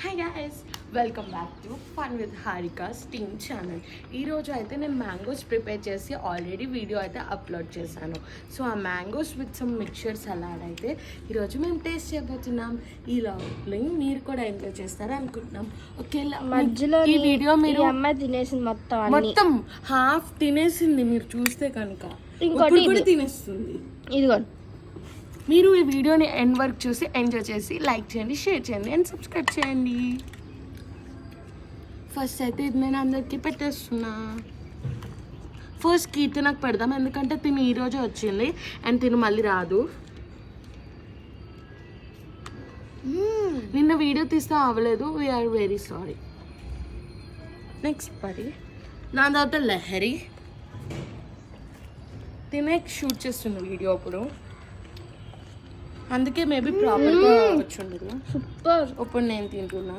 Hi guys, welcome back to fun with Harika steam channel. ఈరోజు అయితే నేను మ్యాంగోస్ ప్రిపేర్ చేసి ఆల్రెడీ వీడియో అయితే అప్లోడ్ చేశాను. సో ఆ mangoes with some mixture salad అయితే ఈరోజు మేము టేస్ట్ చేయబోతున్నాం. ఈ లాగ్ని మీరు కూడా ఎంజాయ్ చేస్తారు అనుకుంటున్నాం. ఓకేలా మధ్యలో ఈ వీడియో మీరు అమ్మాయి తినేసింది మొత్తం హాఫ్ తినేసింది. మీరు చూస్తే కనుక ఇంకోటి కూడా తినేస్తుంది. ఇదిగోండి. మీరు ఈ వీడియోని ఎండ్ వరకు చూసి ఎంజాయ్ చేసి లైక్ చేయండి, షేర్ చేయండి అండ్ సబ్స్క్రైబ్ చేయండి. ఫస్ట్ అయితే ఇది నేను అందరికీ పెట్టేస్తున్నా. ఫస్ట్ కీర్తనకు పెడదాం, ఎందుకంటే తిని ఈరోజే వచ్చింది అండ్ తిని మళ్ళీ రాదు. నిన్న వీడియో తీస్తే అవ్వలేదు, వీఆర్ వెరీ సారీ. నెక్స్ట్ పడి దాని తర్వాత లహరి తినే షూట్ చేస్తుంది వీడియో అప్పుడు, అందుకే మేబీ ప్రాపర్గా వచ్చిండదు. సూపర్. ఇప్పుడు నేను తింటున్నా.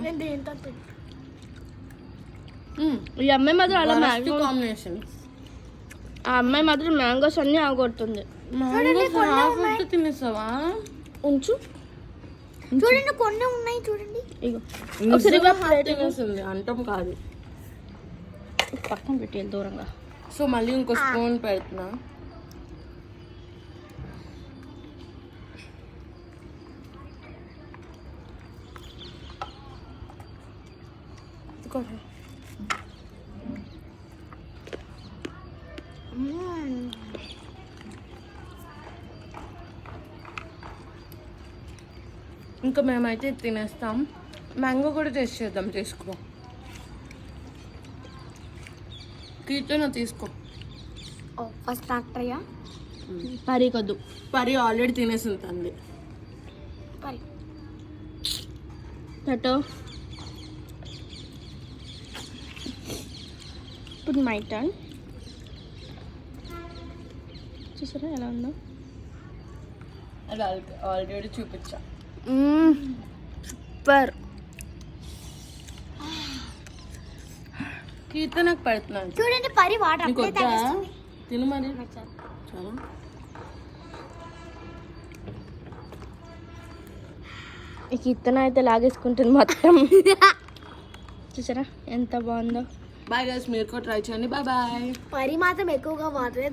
ఈ అమ్మాయి మాత్రం అలా మ్యాంగో కాంబినేషన్. ఆ అమ్మాయి మాత్రం మ్యాంగోస్ అన్ని ఆగొడుతుంది. తినేస్తావా? ఉంచు. చూడండి కొన్ని ఉన్నాయి చూడండి. ఇగో తినేస్తుంది అంటాం కాదు, పక్కన పెట్టి దూరంగా. సో మళ్ళీ ఇంకో స్పూన్ పెడుతున్నా. ఇంకా మేమైతే తినేస్తాం. మ్యాంగో కూడా టేస్ట్ చేద్దాం. తీసుకో కీర్తన, తీసుకో. ఫస్ట్ డాక్టర్యా పరి కొద్దు. పరి ఆల్రెడీ తినేసింది తండ్రి. పరి తటో. ఇప్పుడు మై టర్న్. చూసారా ఎలా ఉందో? అది ఆల్రెడీ చూపించా. సూపర్. కీర్తనకు పెడుతున్నాను. చూడండి పరి వాటర్ నీకు వద్దా? తిను మరి. చాలా ఈ కీర్తన అయితే లాగేసుకుంటుంది మొత్తం. చూసారా ఎంత బాగుందో? బాయ్ గైస్, మీరు కూడా ట్రై చేయండి. Bye bye. పరి మాత్రం ఎక్కువగా వాటర్